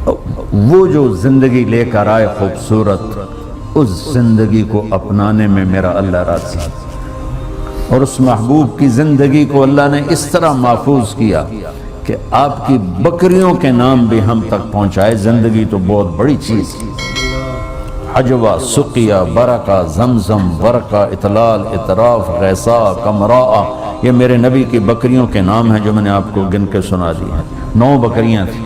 وہ جو زندگی لے کر آئے خوبصورت، اس زندگی کو اپنانے میں میرا اللہ راضی ہے، اور اس محبوب کی زندگی کو اللہ نے اس طرح محفوظ کیا کہ آپ کی بکریوں کے نام بھی ہم تک پہنچائے۔ زندگی تو بہت بڑی چیز، حجوہ، سقیہ، برکہ، زمزم، ورقہ، اطلال، اطراف، غیثا، کمراء، یہ میرے نبی کی بکریوں کے نام ہیں جو میں نے آپ کو گن کے سنا دی ہیں۔ 9 بکریاں تھیں،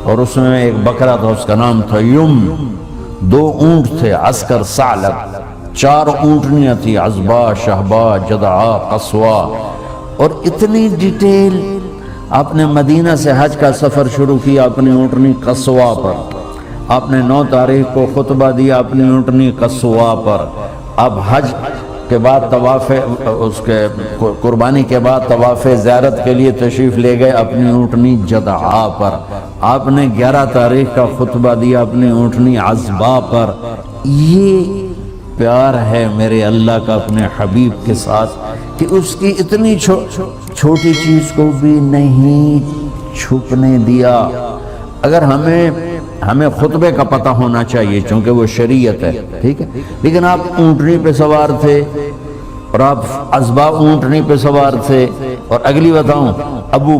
اور اس میں ایک بکرا تھا، اس کا نام تھا یم، 2 اونٹ تھے، عسکر، ثعلب، 4 اونٹنیاں تھیں، عزبا، شہبا، جدعا، قصوا، اور اتنی ڈیٹیل۔ آپ نے مدینہ سے حج کا سفر شروع کیا اپنی اونٹنی قصوا پر، آپ نے 9 تاریخ کو خطبہ دیا اپنی اونٹنی قصوا پر، اب حج کے بعد طواف، اس کے قربانی کے بعد طواف زیارت کے لیے تشریف لے گئے اپنی اونٹنی جدعا پر، آپ نے 11 تاریخ کا خطبہ دیا اپنی اونٹنی عزبا پر۔ یہ پیار ہے میرے اللہ کا اپنے حبیب کے ساتھ کہ اس کی اتنی چھوٹی چیز کو بھی نہیں چھپنے دیا۔ اگر ہمیں خطبے کا پتہ ہونا چاہیے چونکہ وہ شریعت ہے، ٹھیک ہے، لیکن آپ اونٹنی پہ سوار تھے، اور آپ عزبا اونٹنی پہ سوار تھے، اور اگلی بتاؤں ابو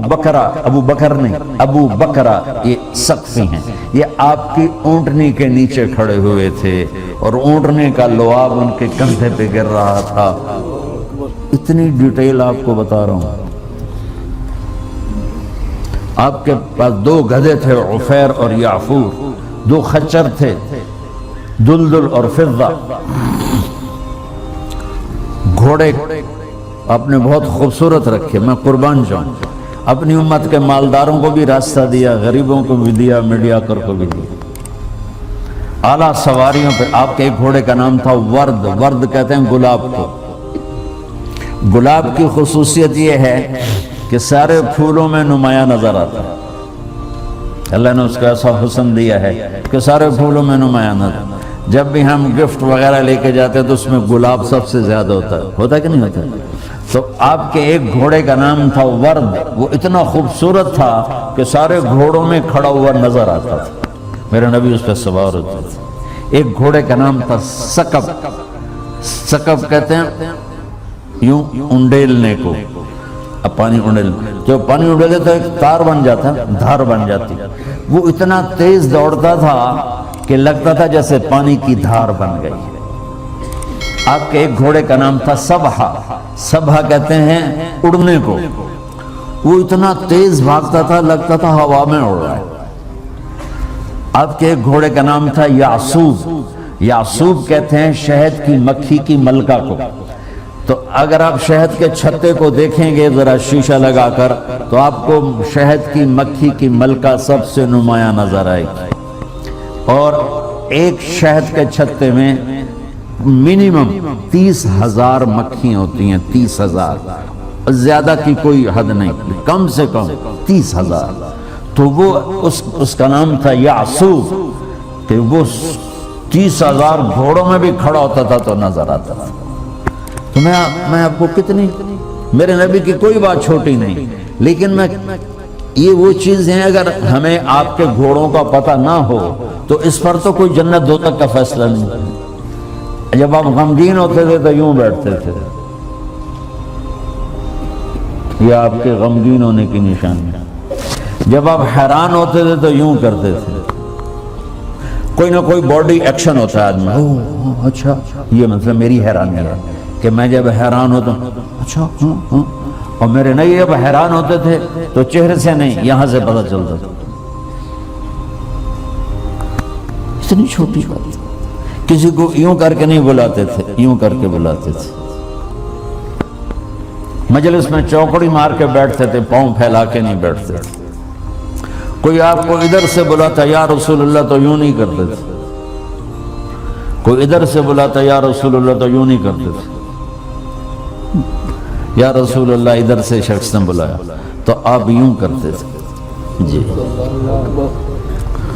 بکرہ یہ سقفی ہیں، یہ آپ کی اونٹنی کے نیچے کھڑے ہوئے تھے، اور اونٹنی کا لعاب ان کے کندھے پہ گر رہا تھا۔ اتنی ڈیٹیل آپ کو بتا رہا ہوں۔ آپ کے پاس 2 گدھے تھے، عفیر اور یعفور، 2 خچر تھے، دلدل اور فضہ، گھوڑے آپ نے بہت خوبصورت رکھے، میں قربان جاؤں۔ اپنی امت کے مالداروں کو بھی راستہ دیا، غریبوں کو بھی دیا، میڈیا کر کو بھی دیا۔ اعلیٰ سواریوں پہ آپ کے ایک گھوڑے کا نام تھا ورد، ورد کہتے ہیں گلاب کو۔ گلاب کی خصوصیت یہ ہے کہ سارے پھولوں میں نمایاں نظر آتا ہے، اللہ نے اس کا ایسا حسن دیا ہے کہ سارے پھولوں میں نمایاں نظر۔ جب بھی ہم گفٹ وغیرہ لے کے جاتے ہیں تو اس میں گلاب سب سے زیادہ ہوتا ہے کہ نہیں ہوتا؟ تو آپ کے ایک گھوڑے کا نام تھا ورد، وہ اتنا خوبصورت تھا کہ سارے گھوڑوں میں کھڑا ہوا نظر آتا تھا، میرے نبی اس پہ سوار ہوتے تھے۔ ایک گھوڑے کا نام تھا سکب، سکب کہتے ہیں یوں انڈیلنے کو، اب پانی انڈیل، جو پانی انڈیلے تو ایک تار بن جاتا، دھار بن جاتی، وہ اتنا تیز دوڑتا تھا کہ لگتا تھا جیسے پانی کی دھار بن گئی۔ آپ کے ایک گھوڑے کا نام تھا سبحہ، سبحہ کہتے ہیں اڑنے کو، وہ اتنا تیز بھاگتا تھا لگتا تھا ہوا میں اڑ رہا ہے۔ آپ کے ایک گھوڑے کا نام تھا یعصوب، یعصوب کہتے ہیں شہد کی مکھی کی ملکہ کو۔ تو اگر آپ شہد کے چھتے کو دیکھیں گے ذرا شیشہ لگا کر تو آپ کو شہد کی مکھی کی ملکہ سب سے نمایاں نظر آئے گی، اور ایک شہد کے چھتے میں منیمم 30,000 مکھیاں ہوتی ہیں، 30,000، زیادہ کی کوئی حد نہیں، کم سے کم 30,000۔ تو وہ اس کا نام تھا یعصوب، کہ وہ 30,000 گھوڑوں میں بھی کھڑا ہوتا تھا تو نظر آتا تھا۔ تو میں آپ کو کتنی، میرے نبی کی کوئی بات چھوٹی نہیں، لیکن یہ وہ چیز ہیں اگر ہمیں آپ کے گھوڑوں کا پتہ نہ ہو تو اس پر تو کوئی جنت دوزخ کا فیصلہ نہیں۔ جب آپ غمگین ہوتے تھے تو یوں بیٹھتے تھے، یہ آپ کے غمگین ہونے کی نشانی ہے۔ جب آپ حیران ہوتے تھے تو یوں کرتے تھے، کوئی نہ کوئی باڈی ایکشن ہوتا ہے آدمی، اچھا یہ مطلب میری حیرانی ہے کہ میں جب حیران ہوتا ہوں، اچھا ہاں، اور میرے نبی جب حیران ہوتے تھے تو چہرے سے نہیں یہاں سے پتہ چلتا تھا۔ اتنی چھوٹی بات، کسی کو یوں کر کے نہیں بلاتے تھے، یوں کر کے بلاتے تھے۔ مجلس میں چوکڑی مار کے بیٹھتے تھے، پاؤں پھیلا کے نہیں بیٹھتے تھے۔ کوئی آپ کو ادھر سے بلاتا یا رسول اللہ تو یوں نہیں کرتے تھے، کوئی ادھر سے بلاتا یا رسول اللہ تو یوں نہیں کرتے تھے۔ یا رسول اللہ ادھر سے شخص نے بلایا تو آپ یوں کرتے تھے، جی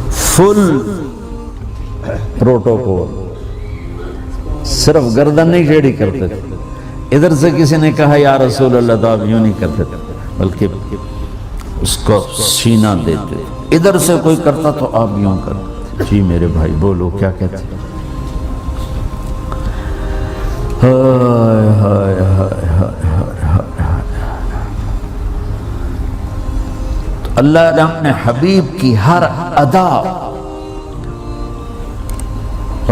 فل پروٹوکول، صرف گردن نہیں ٹیڑھی کرتے تھے۔ ادھر سے کسی نے کہا یا رسول اللہ تو آپ یوں نہیں کرتے تھے، بلکہ اس کو سینہ دیتے. ادھر سے کوئی کرتا تو آپ یوں کرتے. جی میرے بھائی بولو کیا کہتے ہیں. ہائے ہائے ہائے ہائے ہائے. اللہ نے اپنے حبیب کی ہر ادا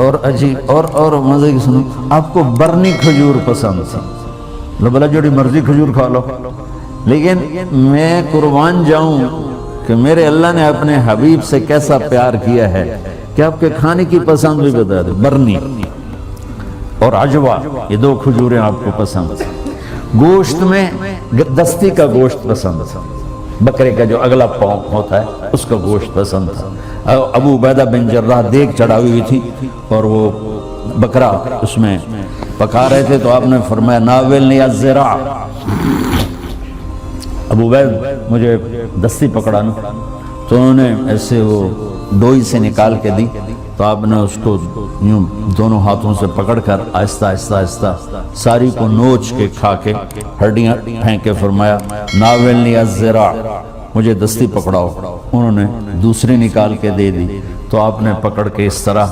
اور عجیب اور مزے کی سنو. آپ کو برنی کھجور پسند تھی، لو بلا جوڑی مرضی کھجور کھا لو، لیکن میں قربان جاؤں کہ میرے اللہ نے اپنے حبیب سے کیسا پیار کیا ہے کہ آپ کے کھانے کی پسند بھی بتا دے. برنی اور عجوہ، یہ دو کھجوریں آپ کو پسند. گوشت میں دستی کا گوشت پسند تھا، بکرے کا جو اگلا پاؤں ہوتا ہے اس کا گوشت پسند تھا. ابو عبیدہ بن جراح دیگ چڑھائی ہوئی تھی اور وہ بکرا اس میں پکا رہے تھے تو آپ نے فرمایا ناولنی الذراع. ابو عبید مجھے دستی پکڑانا، تو انہوں نے ایسے وہ ڈوئی سے نکال کے دی تو آپ نے اس کو یوں دونوں ہاتھوں سے پکڑ کر آہستہ آہستہ آہستہ ساری کو نوچ کے کھا کے ہڈیاں پھینک کے فرمایا ناولنی الذراع، مجھے دستی پکڑاؤ. انہوں نے دوسری نکال کے دے دی تو آپ نے پکڑ کے اس طرح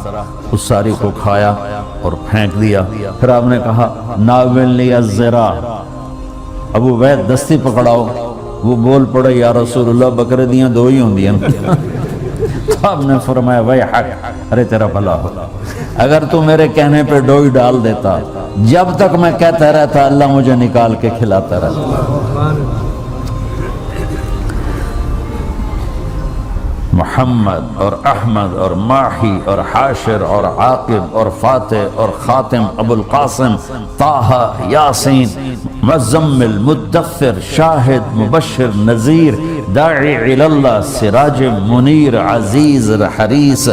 اس ساری کو کھایا اور پھینک دیا. پھر آپ نے کہا ناولنی الذراع، ابو عبید دستی پکڑاؤ. وہ بول پڑے یا رسول اللہ بکرے دیاں دو ہی ہوں دیاں. تو آپ نے فرمایا وہی حق، ارے تیرا بھلا ہو، اگر تو میرے کہنے پہ ڈوئی ڈال دیتا، جب تک میں کہتا رہتا اللہ مجھے نکال کے کھلاتا رہتا. محمد اور احمد اور ماہی اور حاشر اور عاقب اور فاتح اور خاتم، ابو القاسم، طه، یاسین، مزمل، مدثر، شاہد، مبشر، نذیر، داعی الی اللہ، سراج منیر، عزیز، حریص،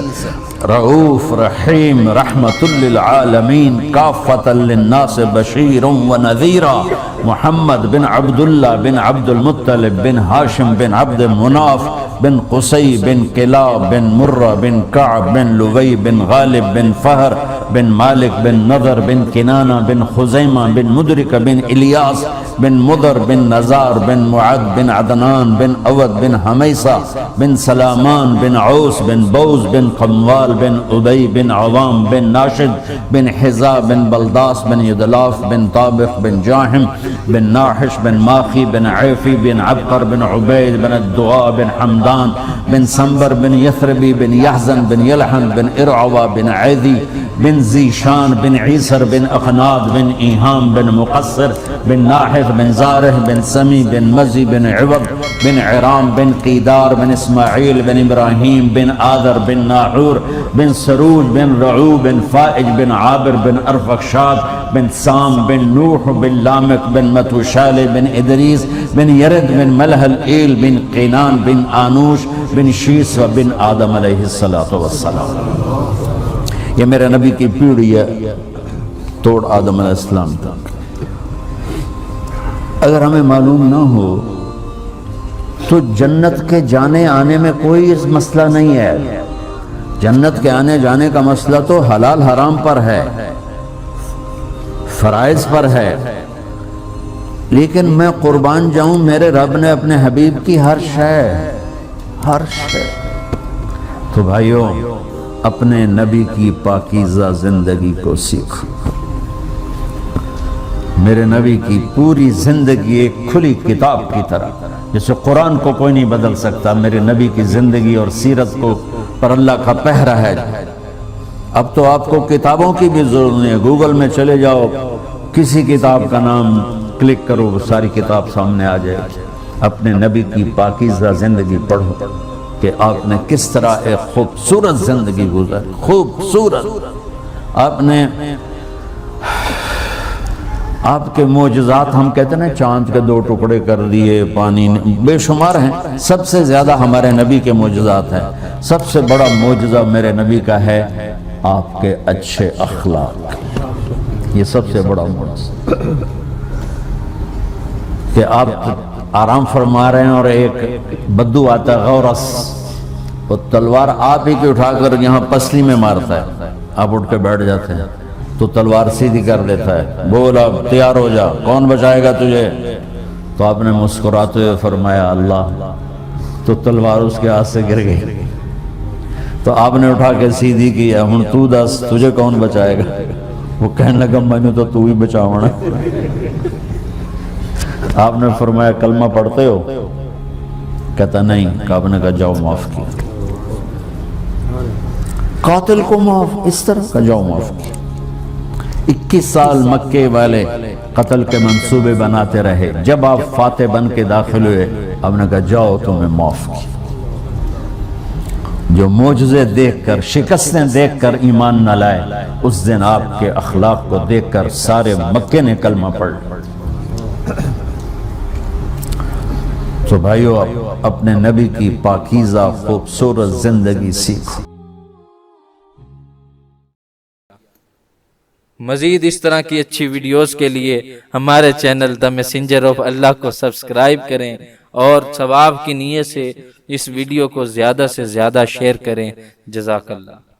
رؤوف، رحیم، رحمت للعالمین، کافۃ للناس، بشیر و نذیرا. محمد بن عبداللہ بن عبد المطلب بن ہاشم بن عبد مناف بن قصی بن کلاب بن مرہ بن کعب بن لوی بن غالب بن فہر بن مالک بن نضر بن کنانہ بن خزیمہ بن مدرکہ بن الیاس بن مدر بن نزار بن معد بن عدنان بن اود بن حمیسہ بن سلامان بن عوس بن بوز بن قموال بن ابی بن عوام بن ناشد بن حزا بن بلداس بن یدلاف بن طابق بن جاہم بن ناحش بن ماخی بن عیفی بن عبقر بن عبید بن الدغا بن حمدان بن سنبر بن یثربی بن یحزن بن یلحن بن ارعوا بن عیدی بن زیشان بن عیسر بن اخناد بن ایہام بن مقصر بن ناحث بن زارح بن سمی بن مزی بن عوض بن عرام بن قیدار بن اسماعیل بن ابراہیم بن آذر بن ناحور بن سروج بن رعو بن فائج بن عابر بن ارفخشاد بن سام بن نوح بن لامک بن متوشال بن ادریس بن یرد بن ملح الایل بن قینان بن آنوش بن شیس و بن آدم علیہ السلام. یہ میرے نبی کی پیڑھی ہے توڑ آدم علیہ السلام تک. اگر ہمیں معلوم نہ ہو تو جنت کے جانے آنے میں کوئی مسئلہ نہیں ہے. جنت کے آنے جانے کا مسئلہ تو حلال حرام پر ہے، فرائض پر ہے. لیکن میں قربان جاؤں میرے رب نے اپنے حبیب کی ہر شے. تو بھائیوں اپنے نبی کی پاکیزہ زندگی کو سیکھو. میرے نبی کی پوری زندگی ایک کھلی کتاب کی طرح، جسے قرآن کو کوئی نہیں بدل سکتا. میرے نبی کی زندگی اور سیرت کو پر اللہ کا پہرا ہے. اب تو آپ کو کتابوں کی بھی ضرورت نہیں ہے. گوگل میں چلے جاؤ، کسی کتاب کا نام کلک کرو، ساری کتاب سامنے آ جائے. اپنے نبی کی پاکیزہ زندگی پڑھو کہ آپ نے کس طرح ایک خوبصورت زندگی گزاری. خوبصورت. آپ کے معجزات، ہم کہتے ہیں چاند کے 2 ٹکڑے کر دیے، پانی بے شمار ہیں. سب سے زیادہ ہمارے نبی کے معجزات ہیں. سب سے بڑا معجزہ میرے نبی کا ہے آپ کے اچھے اخلاق. یہ سب سے بڑا معجزہ کہ آپ آرام فرما رہے ہیں اور ایک بدو آتا ہے غورس، وہ تلوار آپ ہی کی اٹھا کر یہاں پسلی میں مارتا ہے. آپ اٹھ کے بیٹھ جاتے ہیں تو تلوار سیدھی کر دیتا ہے. بول اب تیار ہو جا، کون بچائے گا تجھے؟ تو آپ نے مسکراتے ہوئے فرمایا اللہ تو تلوار اس کے ہاتھ سے گر گئی. تو آپ نے اٹھا کے سیدھی کیا, ہن تو دس تجھے کون بچائے گا؟ وہ کہنے لگا میں نے تو ہی بچاونا. آپ نے فرمایا کلمہ پڑھتے ہو؟ کہتا نہیں. آپ نے کہا جاؤ معاف کیا. قاتل کو معاف, اس طرح کا جاؤ معاف کیا. 21 سال مکے والے قتل کے منصوبے بناتے رہے. جب آپ فاتح بن کے داخل ہوئے, آپ نے کہا جاؤ تمہیں معاف کیا. جو معجزے دیکھ کر, شکستیں دیکھ کر ایمان نہ لائے, اس دن آپ کے اخلاق کو دیکھ کر سارے مکے نے کلمہ پڑھ. تو بھائیو, اپنے نبی کی پاکیزہ خوبصورت زندگی سیکھو. مزید اس طرح کی اچھی ویڈیوز کے لیے ہمارے چینل دی میسنجر آف اللہ کو سبسکرائب کریں, اور ثواب کی نیت سے اس ویڈیو کو زیادہ سے زیادہ شیئر کریں. جزاک اللہ.